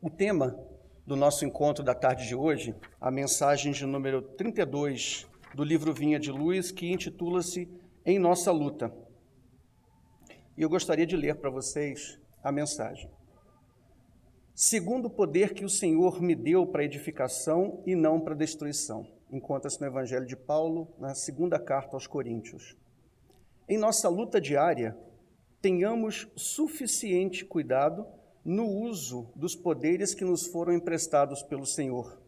O tema do nosso encontro da tarde de hoje, a mensagem de número 32 do livro Vinha de Luz, que intitula-se Em Nossa Luta. E eu gostaria de ler para vocês a mensagem. Segundo o poder que o Senhor me deu para edificação e não para destruição. Encontra-se no Evangelho de Paulo, na segunda carta aos Coríntios. Em nossa luta diária, tenhamos suficiente cuidado no uso dos poderes que nos foram emprestados pelo Senhor.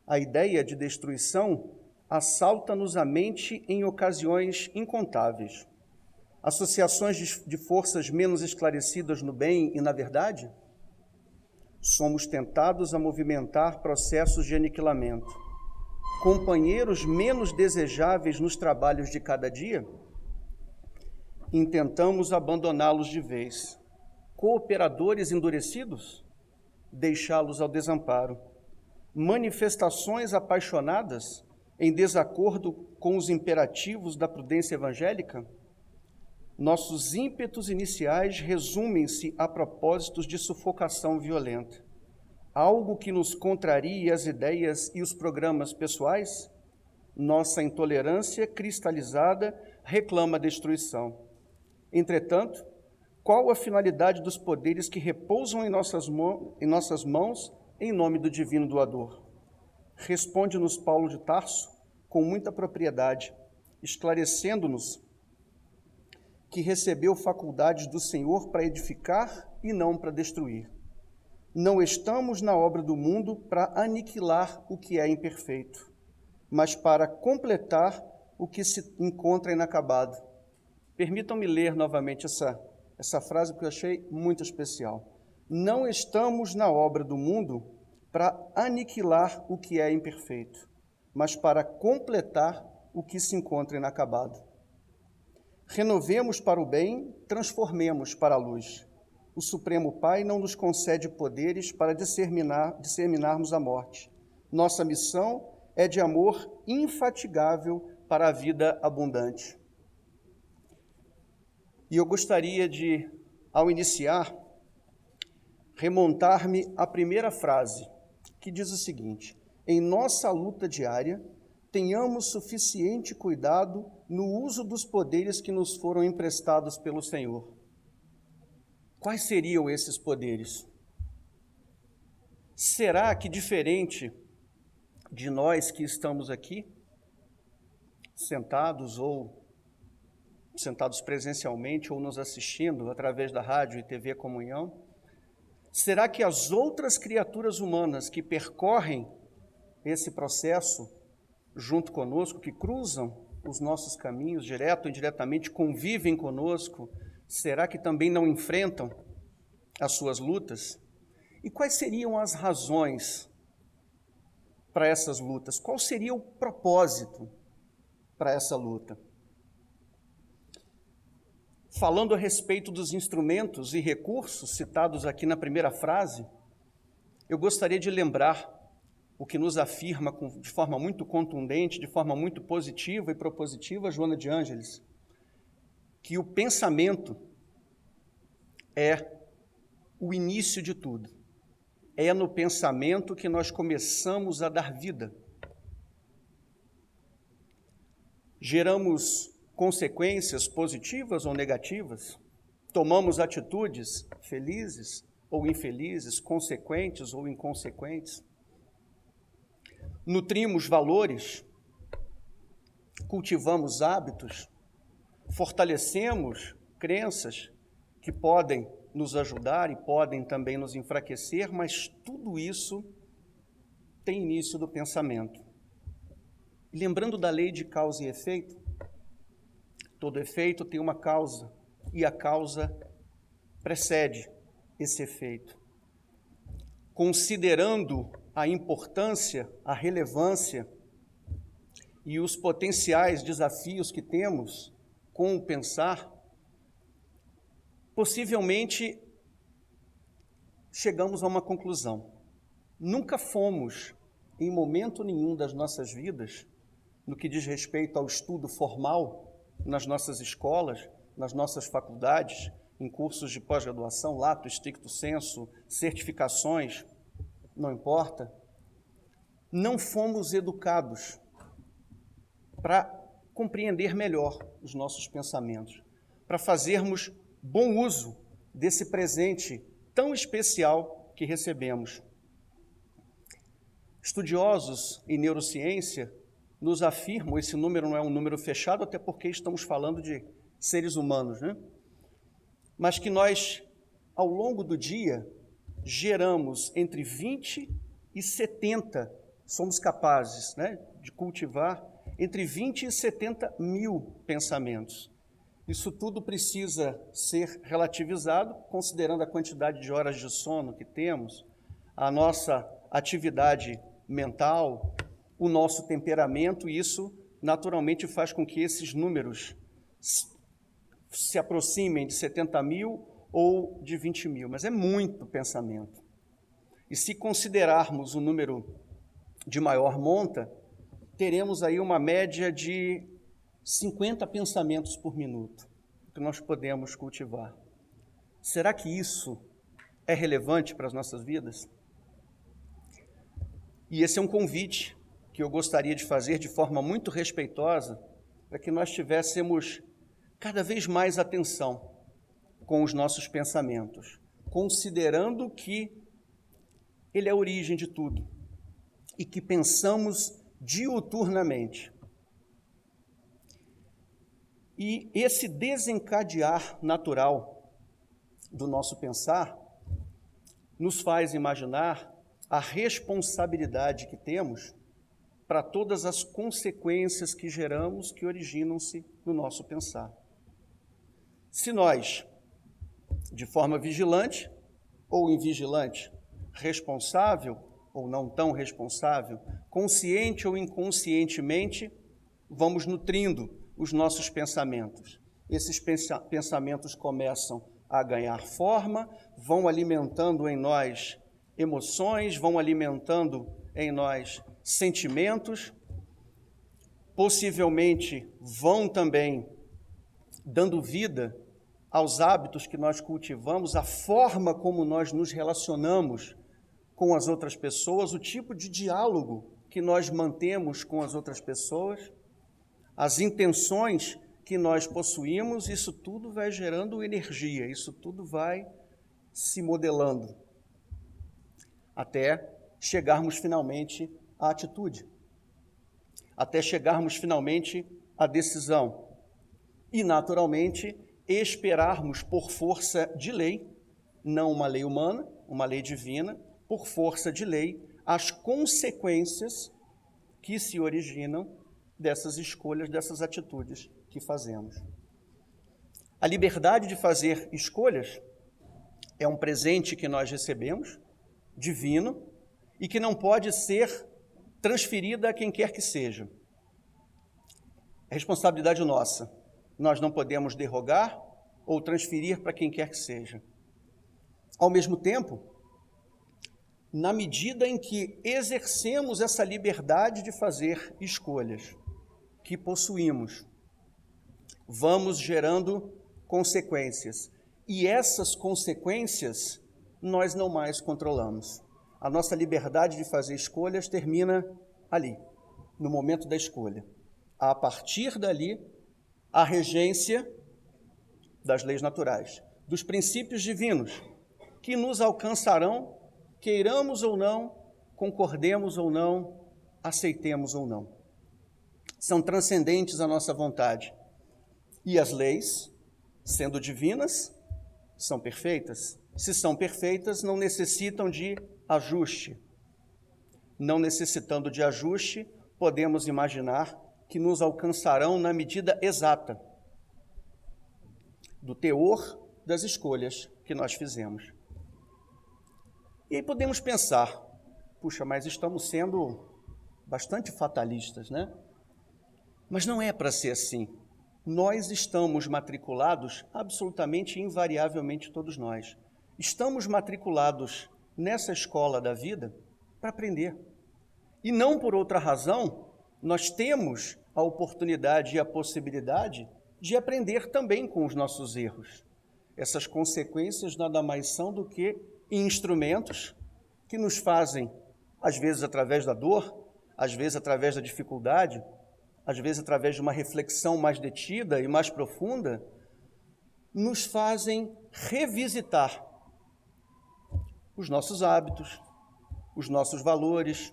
A ideia de destruição assalta-nos a mente em ocasiões incontáveis. Associações de forças menos esclarecidas no bem e na verdade? Somos tentados a movimentar processos de aniquilamento. Companheiros menos desejáveis nos trabalhos de cada dia? Intentamos abandoná-los de vez. Cooperadores endurecidos? Deixá-los ao desamparo. Manifestações apaixonadas em desacordo com os imperativos da prudência evangélica? Nossos ímpetos iniciais resumem-se a propósitos de sufocação violenta. Algo que nos contraria as ideias e os programas pessoais? Nossa intolerância cristalizada reclama a destruição. Entretanto, qual a finalidade dos poderes que repousam em nossas mãos em nome do divino doador? Responde-nos Paulo de Tarso com muita propriedade, esclarecendo-nos que recebeu faculdades do Senhor para edificar e não para destruir. Não estamos na obra do mundo para aniquilar o que é imperfeito, mas para completar o que se encontra inacabado. Permitam-me ler novamente essa frase, porque eu achei muito especial. Não estamos na obra do mundo para aniquilar o que é imperfeito, mas para completar o que se encontra inacabado. Renovemos para o bem, transformemos para a luz. O Supremo Pai não nos concede poderes para disseminarmos a morte. Nossa missão é de amor infatigável para a vida abundante. E eu gostaria de, ao iniciar, remontar-me à primeira frase, que diz o seguinte: em nossa luta diária, tenhamos suficiente cuidado no uso dos poderes que nos foram emprestados pelo Senhor. Quais seriam esses poderes? Será que, diferente de nós que estamos aqui, sentados presencialmente ou nos assistindo através da rádio e TV Comunhão, será que as outras criaturas humanas que percorrem esse processo junto conosco, que cruzam os nossos caminhos, direto ou indiretamente, convivem conosco, será que também não enfrentam as suas lutas? E quais seriam as razões para essas lutas? Qual seria o propósito para essa luta? Falando a respeito dos instrumentos e recursos citados aqui na primeira frase, eu gostaria de lembrar o que nos afirma de forma muito contundente, de forma muito positiva e propositiva, Joana de Ângeles, que o pensamento é o início de tudo. É no pensamento que nós começamos a dar vida. Geramos consequências positivas ou negativas, tomamos atitudes felizes ou infelizes, consequentes ou inconsequentes, nutrimos valores, cultivamos hábitos, fortalecemos crenças que podem nos ajudar e podem também nos enfraquecer, mas tudo isso tem início do pensamento. Lembrando da lei de causa e efeito, todo efeito tem uma causa, e a causa precede esse efeito. Considerando a importância, a relevância e os potenciais desafios que temos com o pensar, possivelmente chegamos a uma conclusão. Nunca fomos, em momento nenhum das nossas vidas, no que diz respeito ao estudo formal, nas nossas escolas, nas nossas faculdades, em cursos de pós-graduação, lato, stricto sensu, certificações, não importa, não fomos educados para compreender melhor os nossos pensamentos, para fazermos bom uso desse presente tão especial que recebemos. Estudiosos em neurociência nos afirmam, esse número não é um número fechado, até porque estamos falando de seres humanos, né? Mas que nós, ao longo do dia, geramos entre 20 e 70, somos capazes, né, de cultivar entre 20 e 70 mil pensamentos. Isso tudo precisa ser relativizado, considerando a quantidade de horas de sono que temos, a nossa atividade mental, o nosso temperamento, e isso naturalmente faz com que esses números se aproximem de 70 mil ou de 20 mil, mas é muito pensamento. E se considerarmos o número de maior monta, teremos aí uma média de 50 pensamentos por minuto que nós podemos cultivar. Será que isso é relevante para as nossas vidas? E esse é um convite que eu gostaria de fazer de forma muito respeitosa, para que nós tivéssemos cada vez mais atenção com os nossos pensamentos, considerando que ele é a origem de tudo e que pensamos diuturnamente. E esse desencadear natural do nosso pensar nos faz imaginar a responsabilidade que temos para todas as consequências que geramos, que originam-se no nosso pensar. Se nós, de forma vigilante ou invigilante, responsável ou não tão responsável, consciente ou inconscientemente, vamos nutrindo os nossos pensamentos. Esses pensamentos começam a ganhar forma, vão alimentando em nós emoções, vão alimentando em nós sentimentos, possivelmente vão também dando vida aos hábitos que nós cultivamos, a forma como nós nos relacionamos com as outras pessoas, o tipo de diálogo que nós mantemos com as outras pessoas, as intenções que nós possuímos, isso tudo vai gerando energia, isso tudo vai se modelando, até chegarmos finalmente à atitude, até chegarmos finalmente à decisão e, naturalmente, esperarmos por força de lei, não uma lei humana, uma lei divina, por força de lei, as consequências que se originam dessas escolhas, dessas atitudes que fazemos. A liberdade de fazer escolhas é um presente que nós recebemos, divino, e que não pode ser transferida a quem quer que seja. É responsabilidade nossa. Nós não podemos derrogar ou transferir para quem quer que seja. Ao mesmo tempo, na medida em que exercemos essa liberdade de fazer escolhas que possuímos, vamos gerando consequências. E essas consequências nós não mais controlamos. A nossa liberdade de fazer escolhas termina ali, no momento da escolha. A partir dali, a regência das leis naturais, dos princípios divinos, que nos alcançarão, queiramos ou não, concordemos ou não, aceitemos ou não. São transcendentes à nossa vontade. E as leis, sendo divinas, são perfeitas. Se são perfeitas, não necessitam de ajuste. Não necessitando de ajuste, podemos imaginar que nos alcançarão na medida exata do teor das escolhas que nós fizemos. E aí podemos pensar, puxa, mas estamos sendo bastante fatalistas, né? Mas não é para ser assim. Nós estamos matriculados, absolutamente invariavelmente todos nós. Estamos matriculados nessa escola da vida para aprender. E não por outra razão, nós temos a oportunidade e a possibilidade de aprender também com os nossos erros. Essas consequências nada mais são do que instrumentos que nos fazem, às vezes através da dor, às vezes através da dificuldade, às vezes através de uma reflexão mais detida e mais profunda, nos fazem revisitar os nossos hábitos, os nossos valores,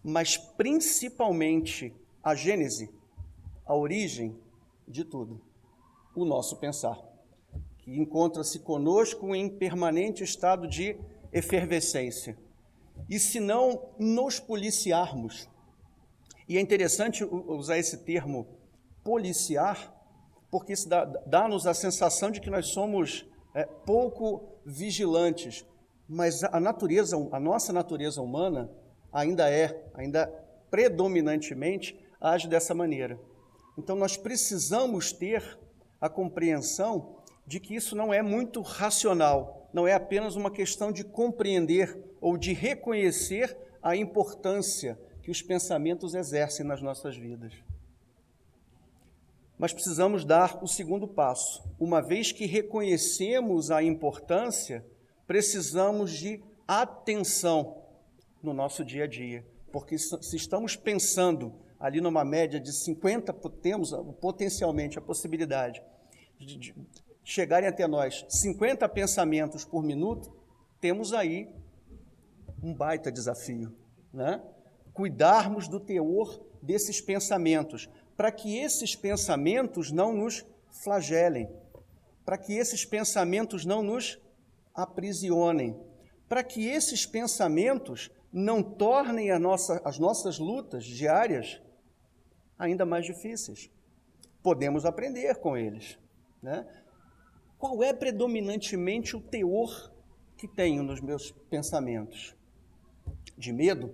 mas principalmente a gênese, a origem de tudo, o nosso pensar, que encontra-se conosco em permanente estado de efervescência. E se não nos policiarmos, e é interessante usar esse termo policiar, porque isso dá-nos a sensação de que nós somos pouco vigilantes, mas a nossa natureza humana ainda predominantemente age dessa maneira. Então nós precisamos ter a compreensão de que isso não é muito racional, não é apenas uma questão de compreender ou de reconhecer a importância que os pensamentos exercem nas nossas vidas. Mas precisamos dar o segundo passo. Uma vez que reconhecemos a importância, precisamos de atenção no nosso dia a dia, porque se estamos pensando ali numa média de 50, temos potencialmente a possibilidade de chegarem até nós 50 pensamentos por minuto, temos aí um baita desafio, né? Cuidarmos do teor desses pensamentos, para que esses pensamentos não nos flagelem, para que esses pensamentos não nos aprisionem, para que esses pensamentos não tornem as nossas lutas diárias ainda mais difíceis. Podemos aprender com eles, né? Qual é predominantemente o teor que tenho nos meus pensamentos? De medo?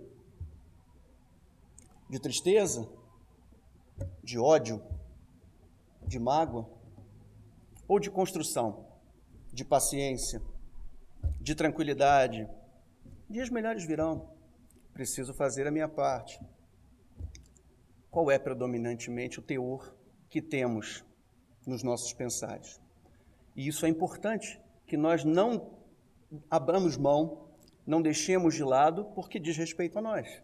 De tristeza? De ódio? De mágoa? Ou de construção? De paciência? De tranquilidade? Dias melhores virão. Preciso fazer a minha parte. Qual é predominantemente o teor que temos nos nossos pensares? E isso é importante, que nós não abramos mão, não deixemos de lado, porque diz respeito a nós.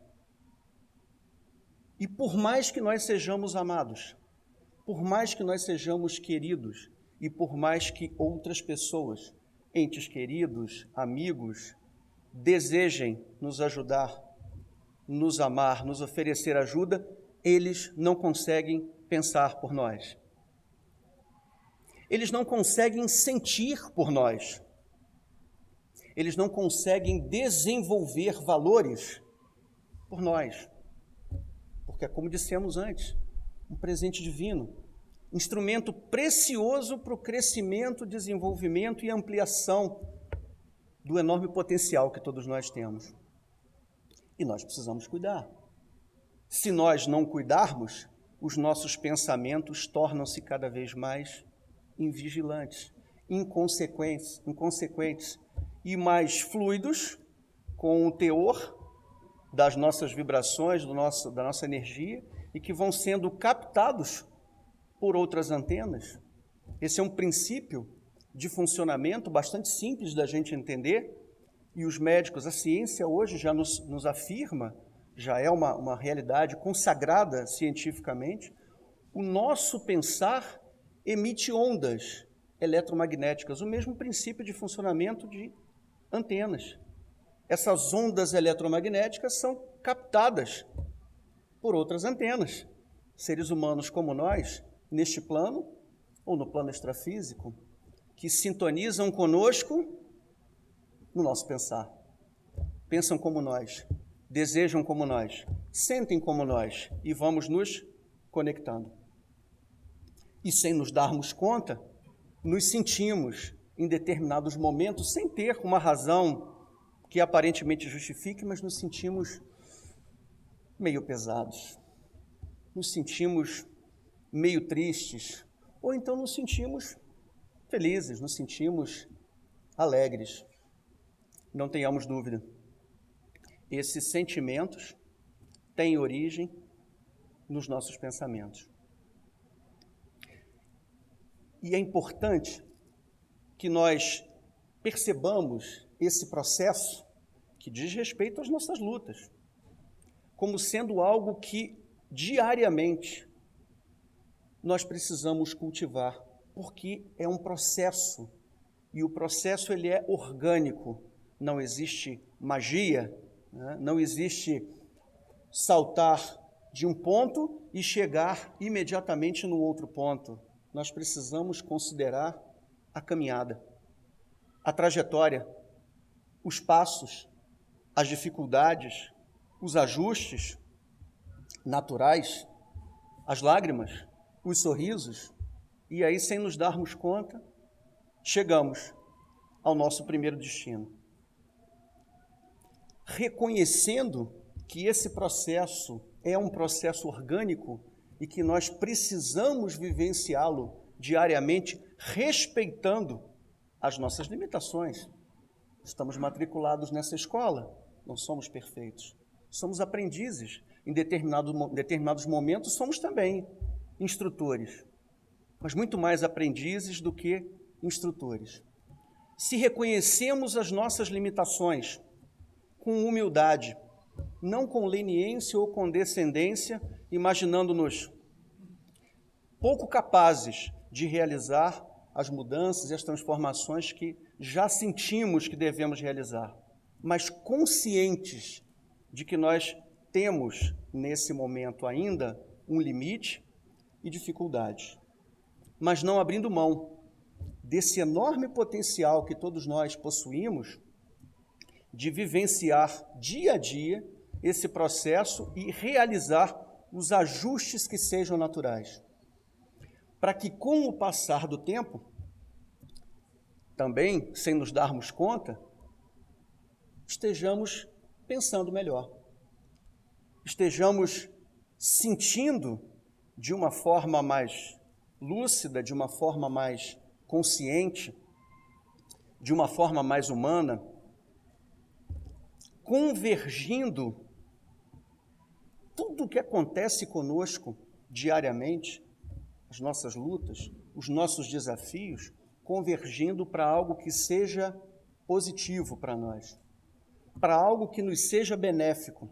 E por mais que nós sejamos amados, por mais que nós sejamos queridos, e por mais que outras pessoas, entes queridos, amigos, desejem nos ajudar, nos amar, nos oferecer ajuda, eles não conseguem pensar por nós. Eles não conseguem sentir por nós. Eles não conseguem desenvolver valores por nós. Porque é como dissemos antes, um presente divino, instrumento precioso para o crescimento, desenvolvimento e ampliação do enorme potencial que todos nós temos. E nós precisamos cuidar. Se nós não cuidarmos, os nossos pensamentos tornam-se cada vez mais invigilantes, inconsequentes e mais fluidos com o teor das nossas vibrações, da nossa energia, e que vão sendo captados por outras antenas. Esse é um princípio de funcionamento bastante simples da gente entender, e os médicos, a ciência hoje já nos afirma, já é uma realidade consagrada cientificamente, o nosso pensar emite ondas eletromagnéticas, o mesmo princípio de funcionamento de antenas. Essas ondas eletromagnéticas são captadas por outras antenas. Seres humanos como nós, neste plano ou no plano extrafísico, que sintonizam conosco no nosso pensar. Pensam como nós, desejam como nós, sentem como nós e vamos nos conectando. E sem nos darmos conta, nos sentimos em determinados momentos, sem ter uma razão que aparentemente justifique, mas nos sentimos meio pesados, nos sentimos meio tristes, ou então nos sentimos felizes, nos sentimos alegres. Não tenhamos dúvida, esses sentimentos têm origem nos nossos pensamentos. E é importante que nós percebamos esse processo que diz respeito às nossas lutas, como sendo algo que diariamente nós precisamos cultivar, porque é um processo, e o processo ele é orgânico, não existe magia, né? Não existe saltar de um ponto e chegar imediatamente no outro ponto. Nós precisamos considerar a caminhada, a trajetória, os passos, as dificuldades, os ajustes naturais, as lágrimas, os sorrisos, e aí, sem nos darmos conta, chegamos ao nosso primeiro destino. Reconhecendo que esse processo é um processo orgânico e que nós precisamos vivenciá-lo diariamente, respeitando as nossas limitações. Estamos matriculados nessa escola, não somos perfeitos. Somos aprendizes, em determinados momentos somos também instrutores, mas muito mais aprendizes do que instrutores. Se reconhecemos as nossas limitações com humildade, não com leniência ou condescendência, imaginando-nos pouco capazes de realizar as mudanças e as transformações que já sentimos que devemos realizar, mas conscientes de que nós temos, nesse momento ainda, um limite e dificuldades, mas não abrindo mão desse enorme potencial que todos nós possuímos de vivenciar dia a dia esse processo e realizar os ajustes que sejam naturais, para que com o passar do tempo, também sem nos darmos conta, estejamos pensando melhor, estejamos sentindo de uma forma mais lúcida, de uma forma mais consciente, de uma forma mais humana, convergindo tudo o que acontece conosco diariamente, as nossas lutas, os nossos desafios, convergindo para algo que seja positivo para nós, para algo que nos seja benéfico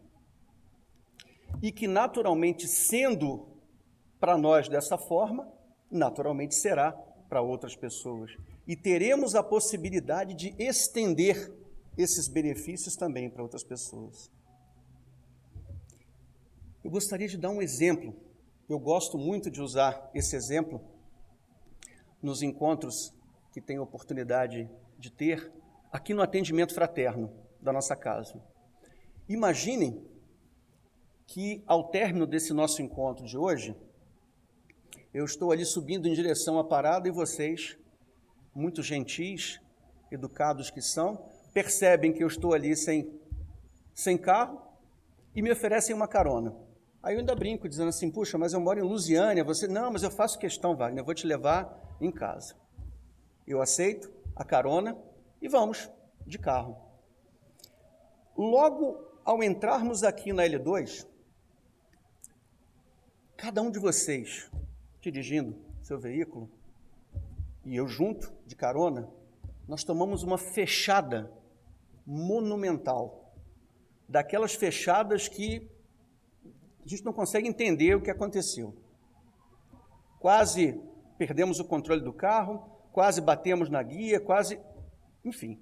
e que naturalmente, sendo para nós dessa forma, naturalmente será para outras pessoas. E teremos a possibilidade de estender esses benefícios também para outras pessoas. Eu gostaria de dar um exemplo. Eu gosto muito de usar esse exemplo nos encontros que tenho oportunidade de ter aqui no atendimento fraterno da nossa casa. Imaginem que ao término desse nosso encontro de hoje, eu estou ali subindo em direção à parada e vocês, muito gentis, educados que são, percebem que eu estou ali sem carro e me oferecem uma carona. Aí eu ainda brinco, dizendo assim, puxa, mas eu moro em Lusiânia, você... Não, mas eu faço questão, Wagner, eu vou te levar em casa. Eu aceito a carona e vamos de carro. Logo ao entrarmos aqui na L2, cada um de vocês dirigindo seu veículo e eu junto, de carona, nós tomamos uma fechada monumental, daquelas fechadas que a gente não consegue entender o que aconteceu. Quase perdemos o controle do carro, quase batemos na guia, quase... Enfim,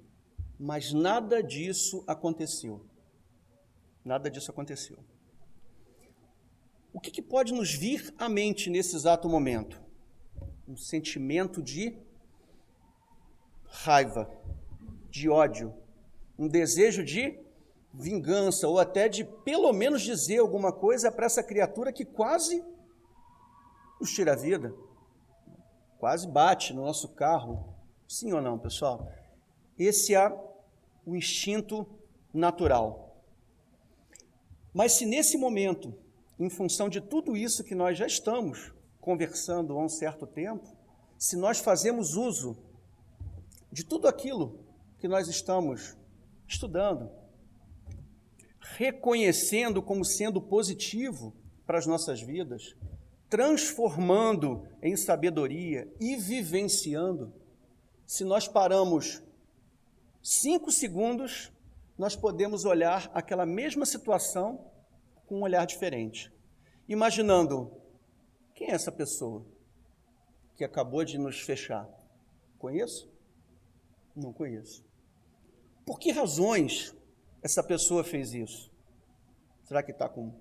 mas nada disso aconteceu. Nada disso aconteceu. O que pode nos vir à mente nesse exato momento? Um sentimento de raiva, de ódio, um desejo de vingança, ou até de pelo menos dizer alguma coisa para essa criatura que quase nos tira a vida, quase bate no nosso carro. Sim ou não, pessoal? Esse é o instinto natural. Mas se nesse momento, em função de tudo isso que nós já estamos conversando há um certo tempo, se nós fazemos uso de tudo aquilo que nós estamos estudando, reconhecendo como sendo positivo para as nossas vidas, transformando em sabedoria e vivenciando, se nós paramos 5 segundos nós podemos olhar aquela mesma situação com um olhar diferente. Imaginando, quem é essa pessoa que acabou de nos fechar? Conheço? Não conheço. Por que razões essa pessoa fez isso? Será que está com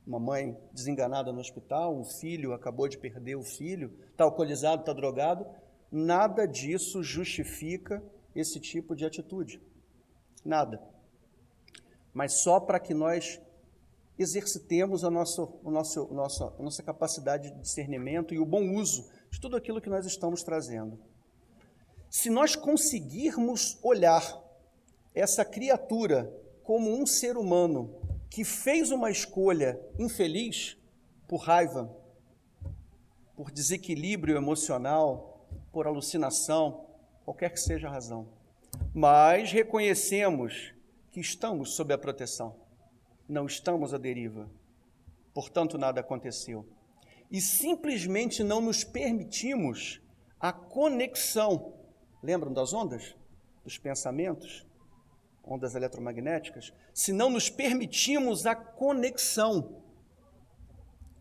uma mãe desenganada no hospital, um filho acabou de perder o filho, está alcoolizado, está drogado? Nada disso justifica esse tipo de atitude. Nada. Mas só para que nós exercitemos a nossa capacidade de discernimento e o bom uso de tudo aquilo que nós estamos trazendo. Se nós conseguirmos olhar essa criatura como um ser humano que fez uma escolha infeliz por raiva, por desequilíbrio emocional, por alucinação, qualquer que seja a razão, mas reconhecemos que estamos sob a proteção, não estamos à deriva, portanto nada aconteceu. E simplesmente não nos permitimos a conexão. Lembram das ondas? Dos pensamentos? Ondas eletromagnéticas? Se não nos permitimos a conexão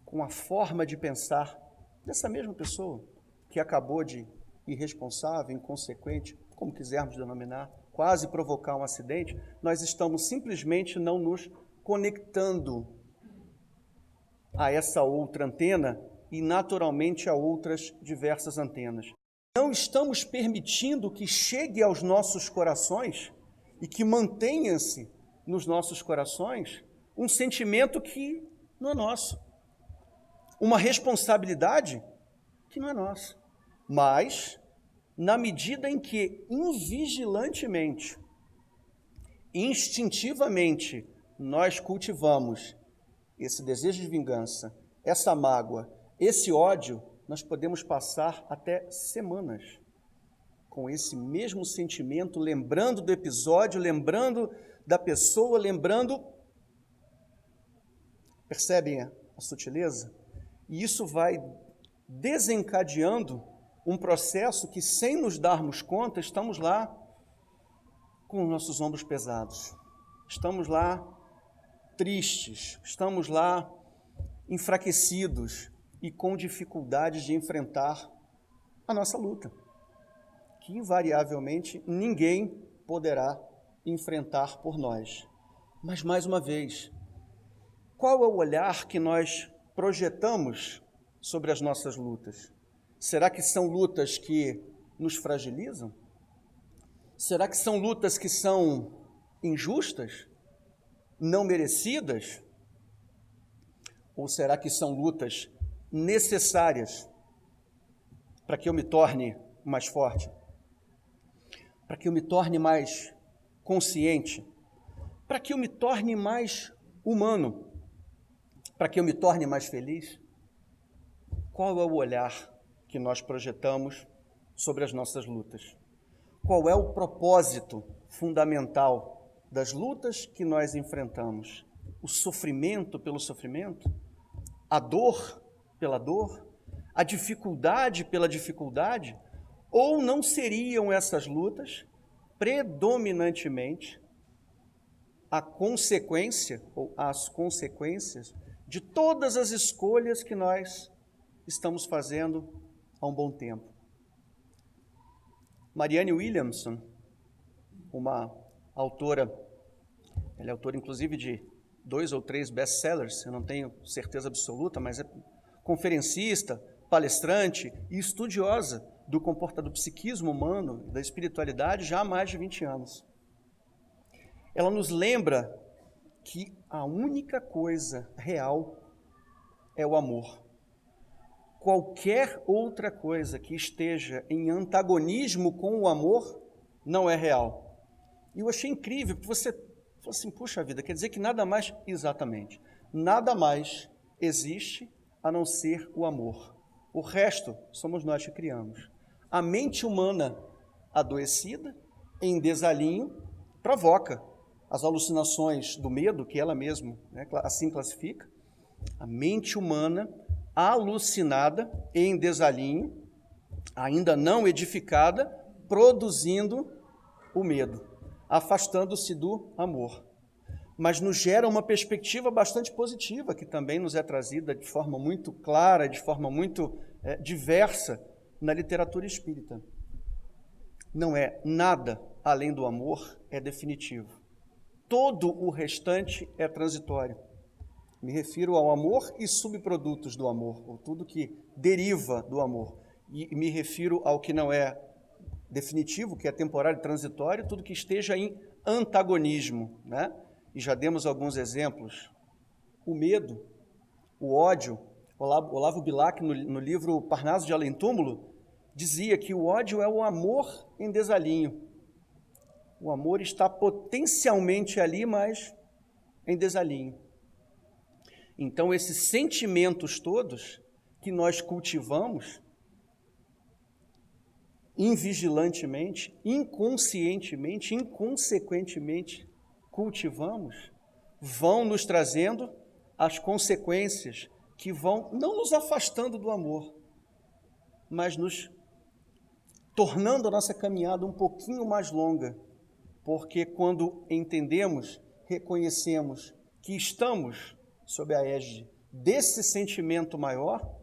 com a forma de pensar dessa mesma pessoa que acabou de irresponsável, inconsequente, como quisermos denominar, quase provocar um acidente, nós estamos simplesmente não nos conectando a essa outra antena e naturalmente a outras diversas antenas. Não estamos permitindo que chegue aos nossos corações e que mantenha-se nos nossos corações um sentimento que não é nosso, uma responsabilidade que não é nossa. Mas, na medida em que invigilantemente, instintivamente, nós cultivamos esse desejo de vingança, essa mágoa, esse ódio, nós podemos passar até semanas com esse mesmo sentimento, lembrando do episódio, lembrando da pessoa, lembrando... Percebem a sutileza? E isso vai desencadeando um processo que, sem nos darmos conta, estamos lá com os nossos ombros pesados, estamos lá tristes, estamos lá enfraquecidos e com dificuldades de enfrentar a nossa luta, que invariavelmente ninguém poderá enfrentar por nós. Mas, mais uma vez, qual é o olhar que nós projetamos sobre as nossas lutas? Será que são lutas que nos fragilizam? Será que são lutas que são injustas? Não merecidas? Ou será que são lutas necessárias para que eu me torne mais forte? Para que eu me torne mais consciente? Para que eu me torne mais humano? Para que eu me torne mais feliz? Qual é o olhar que nós projetamos sobre as nossas lutas? Qual é o propósito fundamental das lutas que nós enfrentamos? O sofrimento pelo sofrimento? A dor pela dor? A dificuldade pela dificuldade? Ou não seriam essas lutas predominantemente a consequência ou as consequências de todas as escolhas que nós estamos fazendo há um bom tempo? Marianne Williamson, uma autora, ela é autora inclusive de 2 ou 3 best-sellers, eu não tenho certeza absoluta, mas é conferencista, palestrante e estudiosa do comportamento, do psiquismo humano, da espiritualidade, já há mais de 20 anos. Ela nos lembra que a única coisa real é o amor. Qualquer outra coisa que esteja em antagonismo com o amor não é real. E eu achei incrível, porque você falou assim, puxa vida, quer dizer que nada mais, exatamente, nada mais existe a não ser o amor. O resto somos nós que criamos. A mente humana adoecida, em desalinho, provoca as alucinações do medo, que ela mesma assim classifica. A mente humana alucinada, em desalinho, ainda não edificada, produzindo o medo. afastando-se do amor. Mas nos gera uma perspectiva bastante positiva, que também nos é trazida de forma muito clara, de forma muito diversa na literatura espírita. Não é nada além do amor é definitivo. Todo o restante é transitório. Me refiro ao amor e subprodutos do amor, ou tudo que deriva do amor. E me refiro ao que não é definitivo, que é temporário e transitório, tudo que esteja em antagonismo, né? E já demos alguns exemplos. O medo, o ódio. Olavo Bilac, no livro Parnaso de Além-Túmulo, dizia que o ódio é o amor em desalinho. O amor está potencialmente ali, mas em desalinho. Então, esses sentimentos todos que nós cultivamos, invigilantemente, inconscientemente, inconsequentemente cultivamos, vão nos trazendo as consequências que vão não nos afastando do amor, mas nos tornando a nossa caminhada um pouquinho mais longa, porque quando entendemos, reconhecemos que estamos sob a égide desse sentimento maior,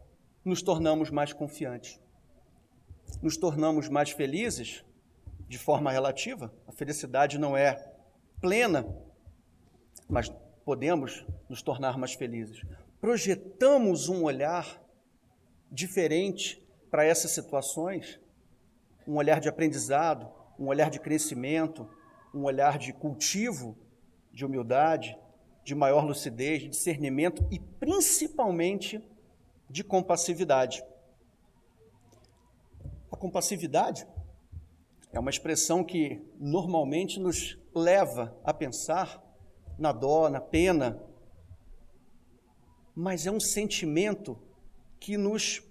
nos tornamos mais confiantes, nos tornamos mais felizes de forma relativa. A felicidade não é plena, mas podemos nos tornar mais felizes. Projetamos um olhar diferente para essas situações, um olhar de aprendizado, um olhar de crescimento, um olhar de cultivo, de humildade, de maior lucidez, de discernimento e principalmente de compassividade. A compassividade é uma expressão que normalmente nos leva a pensar na dó, na pena, mas é um sentimento que nos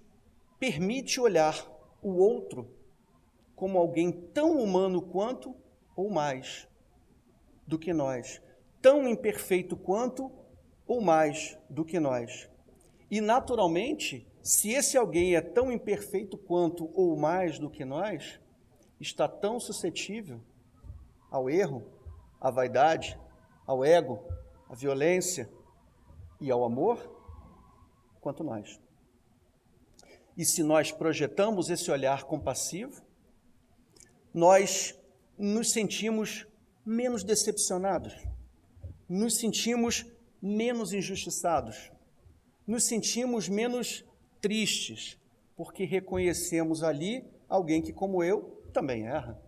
permite olhar o outro como alguém tão humano quanto ou mais do que nós, tão imperfeito quanto ou mais do que nós. E, naturalmente, se esse alguém é tão imperfeito quanto ou mais do que nós, está tão suscetível ao erro, à vaidade, ao ego, à violência e ao amor, quanto nós. E se nós projetamos esse olhar compassivo, nós nos sentimos menos decepcionados, nos sentimos menos injustiçados, nos sentimos menos tristes, porque reconhecemos ali alguém que, como eu, também erra,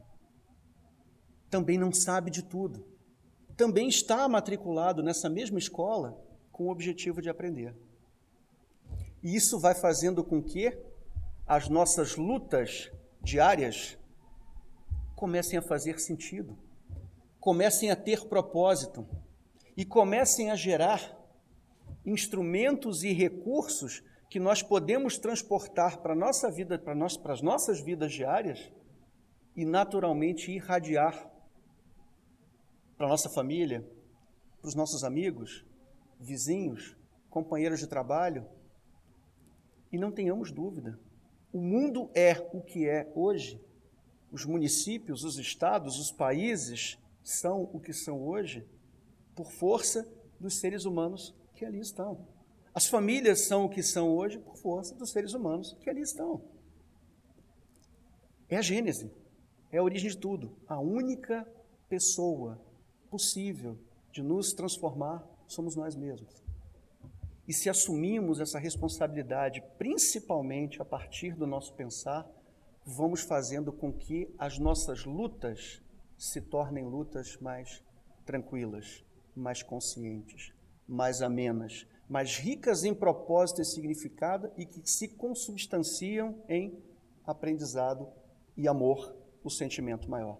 também não sabe de tudo, também está matriculado nessa mesma escola com o objetivo de aprender. E isso vai fazendo com que as nossas lutas diárias comecem a fazer sentido, comecem a ter propósito e comecem a gerar instrumentos e recursos que nós podemos transportar para a nossa vida, para as nossas vidas diárias e naturalmente irradiar para a nossa família, para os nossos amigos, vizinhos, companheiros de trabalho. E não tenhamos dúvida, o mundo é o que é hoje. Os municípios, os estados, os países são o que são hoje por força dos seres humanos que ali estão. As famílias são o que são hoje por força dos seres humanos que ali estão. É a gênese, é a origem de tudo. A única pessoa possível de nos transformar somos nós mesmos. E se assumimos essa responsabilidade, principalmente a partir do nosso pensar, vamos fazendo com que as nossas lutas se tornem lutas mais tranquilas, mais conscientes, mais amenas, mais ricas em propósito e significado e que se consubstanciam em aprendizado e amor, o sentimento maior.